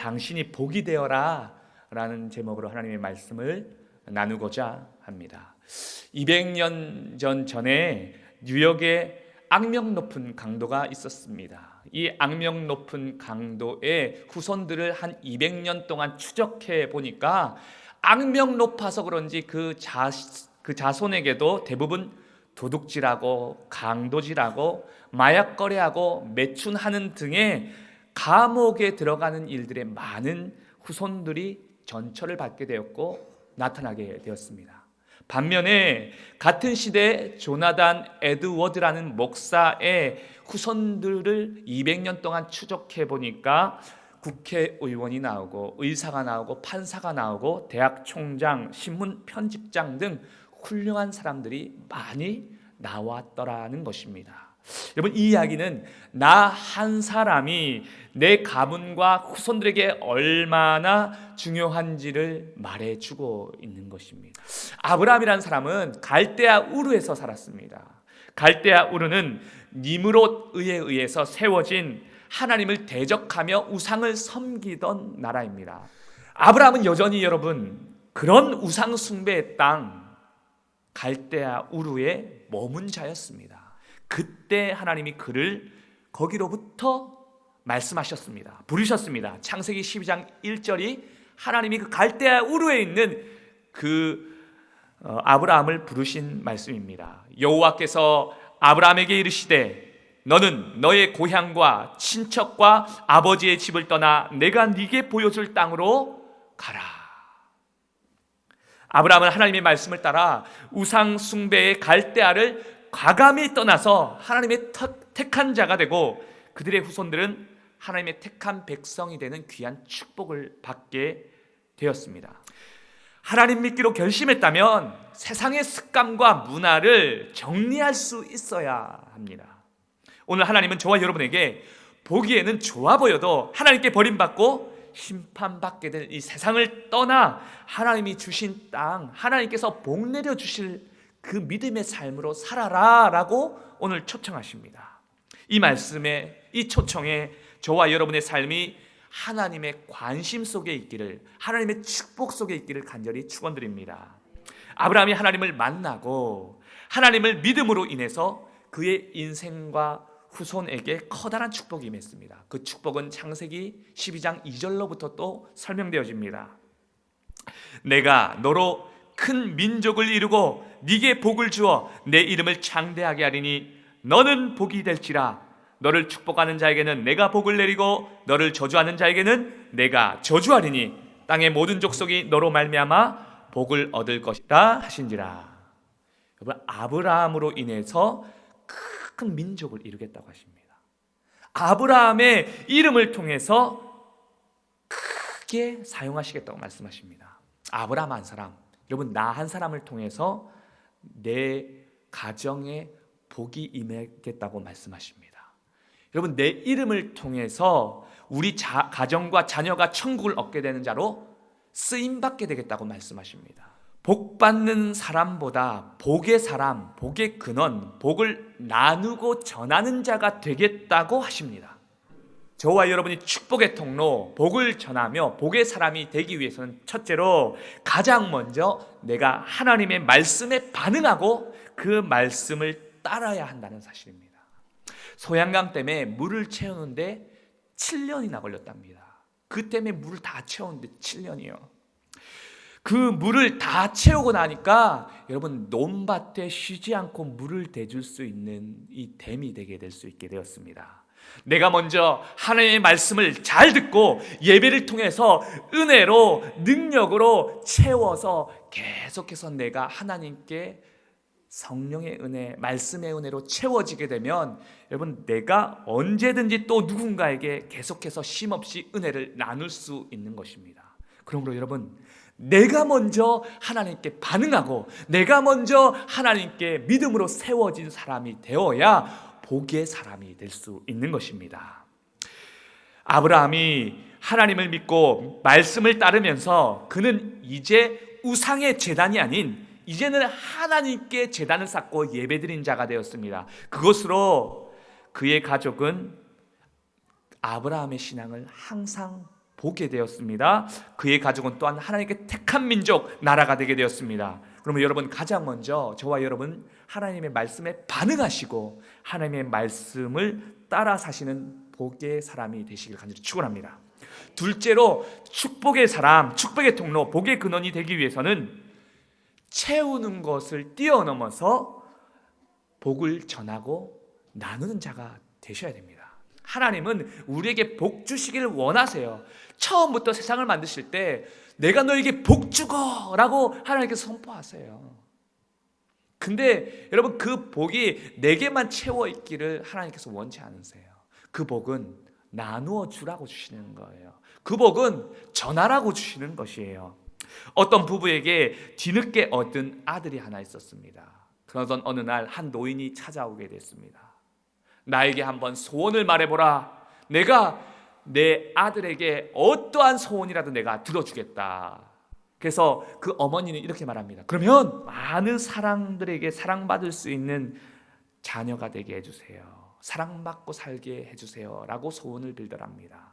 당신이 복이 되어라 라는 제목으로 하나님의 말씀을 나누고자 합니다. 200년 전에 뉴욕에 악명 높은 강도가 있었습니다. 이 악명 높은 강도의 후손들을 한 200년 동안 추적해 보니까 악명 높아서 그런지 그 자손에게도 대부분 도둑질하고 강도질하고 마약 거래하고 매춘하는 등의 감옥에 들어가는 일들의 많은 후손들이 전처를 받게 되었고 나타나게 되었습니다. 반면에 같은 시대에 조나단 에드워드라는 목사의 후손들을 200년 동안 추적해 보니까 국회의원이 나오고 의사가 나오고 판사가 나오고 대학 총장, 신문 편집장 등 훌륭한 사람들이 많이 나왔더라는 것입니다. 여러분, 이 이야기는 나 한 사람이 내 가문과 후손들에게 얼마나 중요한지를 말해주고 있는 것입니다. 아브라함이라는 사람은 갈대아 우르에서 살았습니다. 갈대아 우르는 니므롯에 의해서 세워진 하나님을 대적하며 우상을 섬기던 나라입니다. 아브라함은 여전히 여러분 그런 우상 숭배의 땅 갈대아 우르에 머문 자였습니다. 그때 하나님이 그를 거기로부터 말씀하셨습니다. 부르셨습니다. 창세기 12장 1절이 하나님이 그 갈대아 우르에 있는 아브라함을 부르신 말씀입니다. 여호와께서 아브라함에게 이르시되 너는 너의 고향과 친척과 아버지의 집을 떠나 내가 네게 보여줄 땅으로 가라. 아브라함은 하나님의 말씀을 따라 우상 숭배의 갈대아를 과감히 떠나서 하나님의 택한 자가 되고 그들의 후손들은 하나님의 택한 백성이 되는 귀한 축복을 받게 되었습니다. 하나님 믿기로 결심했다면 세상의 습관과 문화를 정리할 수 있어야 합니다. 오늘 하나님은 저와 여러분에게 보기에는 좋아 보여도 하나님께 버림받고 심판받게 될 이 세상을 떠나 하나님이 주신 땅, 하나님께서 복 내려 주실 그 믿음의 삶으로 살아라 라고 오늘 초청하십니다. 이 말씀에, 이 초청에 저와 여러분의 삶이 하나님의 관심 속에 있기를, 하나님의 축복 속에 있기를 간절히 축원드립니다. 아브라함이 하나님을 만나고 하나님을 믿음으로 인해서 그의 인생과 후손에게 커다란 축복이 임했습니다. 그 축복은 창세기 12장 2절로부터 또 설명되어집니다. 내가 너로 큰 민족을 이루고 네게 복을 주어 내 이름을 창대하게 하리니 너는 복이 될지라. 너를 축복하는 자에게는 내가 복을 내리고 너를 저주하는 자에게는 내가 저주하리니 땅의 모든 족속이 너로 말미암아 복을 얻을 것이다 하신지라. 여러분, 아브라함으로 인해서 큰 민족을 이루겠다고 하십니다. 아브라함의 이름을 통해서 크게 사용하시겠다고 말씀하십니다. 아브라함 한 사람, 여러분 나 한 사람을 통해서 내 가정에 복이 임하겠다고 말씀하십니다. 여러분 내 이름을 통해서 우리 가정과 자녀가 천국을 얻게 되는 자로 쓰임받게 되겠다고 말씀하십니다. 복 받는 사람보다 복의 사람, 복의 근원, 복을 나누고 전하는 자가 되겠다고 하십니다. 저와 여러분이 축복의 통로, 복을 전하며 복의 사람이 되기 위해서는 첫째로 가장 먼저 내가 하나님의 말씀에 반응하고 그 말씀을 따라야 한다는 사실입니다. 소양강 댐에 물을 채우는데 7년이나 걸렸답니다. 그 댐에 물을 다 채우는데 7년이요. 그 물을 다 채우고 나니까 여러분 논밭에 쉬지 않고 물을 대줄 수 있는 이 댐이 되게 될 수 있게 되었습니다. 내가 먼저 하나님의 말씀을 잘 듣고 예배를 통해서 은혜로 능력으로 채워서 계속해서 내가 하나님께 성령의 은혜, 말씀의 은혜로 채워지게 되면 여러분 내가 언제든지 또 누군가에게 계속해서 쉼없이 은혜를 나눌 수 있는 것입니다. 그러므로 여러분 내가 먼저 하나님께 반응하고 내가 먼저 하나님께 믿음으로 세워진 사람이 되어야 복의 사람이 될 수 있는 것입니다. 아브라함이 하나님을 믿고 말씀을 따르면서 그는 이제 우상의 제단이 아닌 이제는 하나님께 제단을 쌓고 예배드린 자가 되었습니다. 그것으로 그의 가족은 아브라함의 신앙을 항상 보게 되었습니다. 그의 가족은 또한 하나님께 택한 민족, 나라가 되게 되었습니다. 그러면 여러분, 가장 먼저 저와 여러분 하나님의 말씀에 반응하시고 하나님의 말씀을 따라 사시는 복의 사람이 되시길 간절히 축원합니다. 둘째로, 축복의 사람, 축복의 통로, 복의 근원이 되기 위해서는 채우는 것을 뛰어넘어서 복을 전하고 나누는 자가 되셔야 됩니다. 하나님은 우리에게 복 주시기를 원하세요. 처음부터 세상을 만드실 때 내가 너에게 복 주고 라고 하나님께서 선포하세요. 근데 여러분, 그 복이 내게만 채워 있기를 하나님께서 원치 않으세요. 그 복은 나누어 주라고 주시는 거예요. 그 복은 전하라고 주시는 것이에요. 어떤 부부에게 뒤늦게 얻은 아들이 하나 있었습니다. 그러던 어느 날 한 노인이 찾아오게 됐습니다. 나에게 한번 소원을 말해보라. 내가 내 아들에게 어떠한 소원이라도 내가 들어주겠다. 그래서 그 어머니는 이렇게 말합니다. 그러면 많은 사람들에게 사랑받을 수 있는 자녀가 되게 해주세요. 사랑받고 살게 해주세요 라고 소원을 빌더랍니다.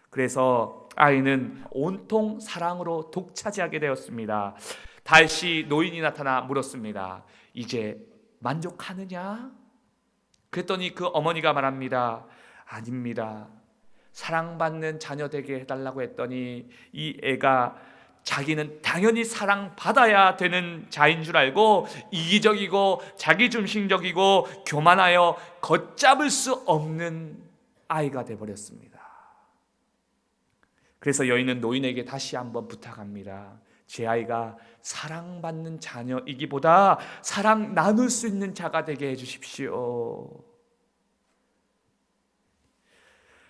그래서 아이는 온통 사랑으로 독차지하게 되었습니다. 다시 노인이 나타나 물었습니다. 이제 만족하느냐? 그랬더니 그 어머니가 말합니다. 아닙니다. 사랑받는 자녀 되게 해달라고 했더니 이 애가 자기는 당연히 사랑받아야 되는 자인 줄 알고 이기적이고 자기중심적이고 교만하여 걷잡을 수 없는 아이가 되어버렸습니다. 그래서 여인은 노인에게 다시 한번 부탁합니다. 제 아이가 사랑받는 자녀이기보다 사랑 나눌 수 있는 자가 되게 해주십시오.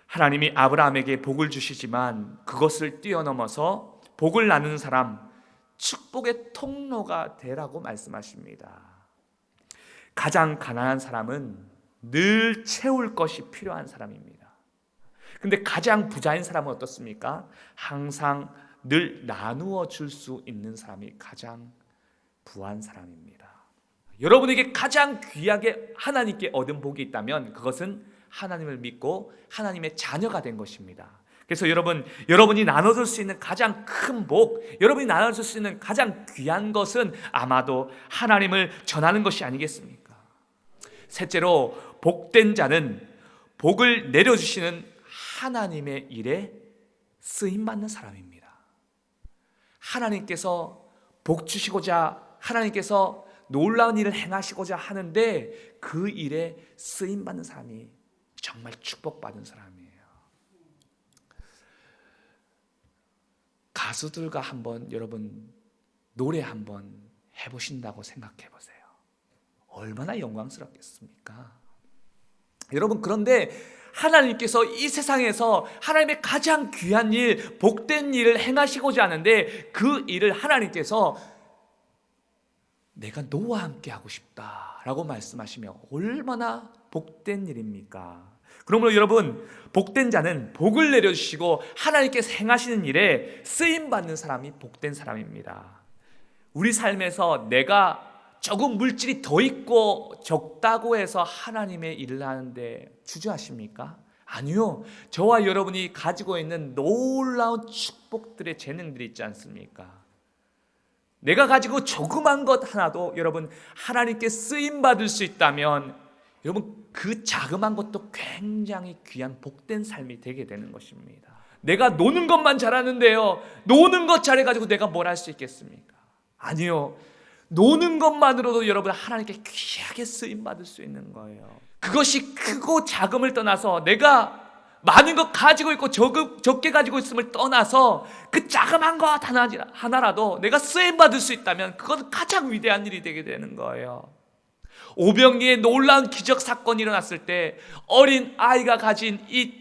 하나님이 아브라함에게 복을 주시지만 그것을 뛰어넘어서 복을 나누는 사람, 축복의 통로가 되라고 말씀하십니다. 가장 가난한 사람은 늘 채울 것이 필요한 사람입니다. 근데 가장 부자인 사람은 어떻습니까? 항상 늘 나누어 줄 수 있는 사람이 가장 부한 사람입니다. 여러분에게 가장 귀하게 하나님께 얻은 복이 있다면 그것은 하나님을 믿고 하나님의 자녀가 된 것입니다. 그래서 여러분이 나눠줄 수 있는 가장 큰 복, 여러분이 나눠줄 수 있는 가장 귀한 것은 아마도 하나님을 전하는 것이 아니겠습니까? 셋째로, 복된 자는 복을 내려주시는 하나님의 일에 쓰임받는 사람입니다. 하나님께서 복 주시고자, 하나님께서 놀라운 일을 행하시고자 하는데 그 일에 쓰임받는 사람이 정말 축복받은 사람이에요. 가수들과 한번 여러분 노래 한번 해보신다고 생각해 보세요. 얼마나 영광스럽겠습니까? 여러분, 그런데 하나님께서 이 세상에서 하나님의 가장 귀한 일, 복된 일을 행하시고자 하는데 그 일을 하나님께서 내가 너와 함께 하고 싶다라고 말씀하시며 얼마나 복된 일입니까? 그러므로 여러분, 복된 자는 복을 내려주시고 하나님께서 행하시는 일에 쓰임받는 사람이 복된 사람입니다. 우리 삶에서 내가 조금 물질이 더 있고 적다고 해서 하나님의 일을 하는데 주저하십니까? 아니요. 저와 여러분이 가지고 있는 놀라운 축복들의 재능들이 있지 않습니까? 내가 가지고 조그만 것 하나도 여러분 하나님께 쓰임받을 수 있다면 여러분 그 자그만 것도 굉장히 귀한 복된 삶이 되게 되는 것입니다. 내가 노는 것만 잘하는데요, 노는 것 잘해가지고 내가 뭘 할 수 있겠습니까? 아니요. 노는 것만으로도 여러분 하나님께 귀하게 쓰임받을 수 있는 거예요. 그것이 크고 작음을 떠나서 내가 많은 것 가지고 있고 적게 가지고 있음을 떠나서 그 자그만 것 하나라도 내가 쓰임받을 수 있다면 그건 가장 위대한 일이 되게 되는 거예요. 오병이의 놀라운 기적 사건이 일어났을 때 어린 아이가 가진 이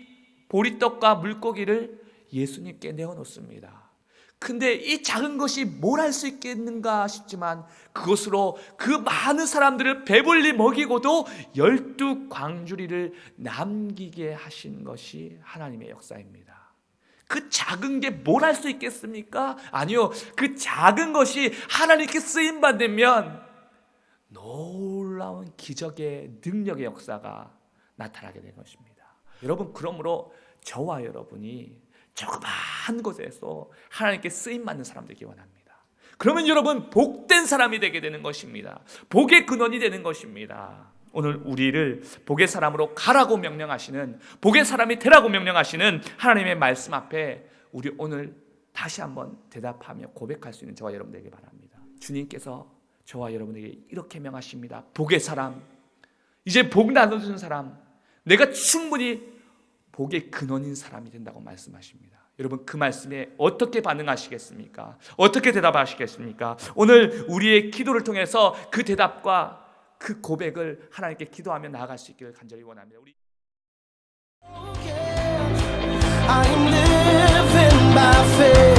보리떡과 물고기를 예수님께 내어놓습니다. 근데 이 작은 것이 뭘 할 수 있겠는가 싶지만 그것으로 그 많은 사람들을 배불리 먹이고도 12광주리를 남기게 하신 것이 하나님의 역사입니다. 그 작은 게 뭘 할 수 있겠습니까? 아니요. 그 작은 것이 하나님께 쓰임받으면 놀라운 기적의 능력의 역사가 나타나게 된 것입니다. 여러분, 그러므로 저와 여러분이 조그마한 곳에서 하나님께 쓰임받는 사람 되기 원합니다. 그러면 여러분 복된 사람이 되게 되는 것입니다. 복의 근원이 되는 것입니다. 오늘 우리를 복의 사람으로 가라고 명령하시는, 복의 사람이 되라고 명령하시는 하나님의 말씀 앞에 우리 오늘 다시 한번 대답하며 고백할 수 있는 저와 여러분 되길 바랍니다. 주님께서 저와 여러분에게 이렇게 명하십니다. 복의 사람, 이제 복 나눠주는 사람, 내가 충분히 복의 근원인 사람이 된다고 말씀하십니다. 여러분 그 말씀에 어떻게 반응하시겠습니까? 어떻게 대답하시겠습니까? 오늘 우리의 기도를 통해서 그 대답과 그 고백을 하나님께 기도하며 나아갈 수 있기를 간절히 원합니다. I am living by faith.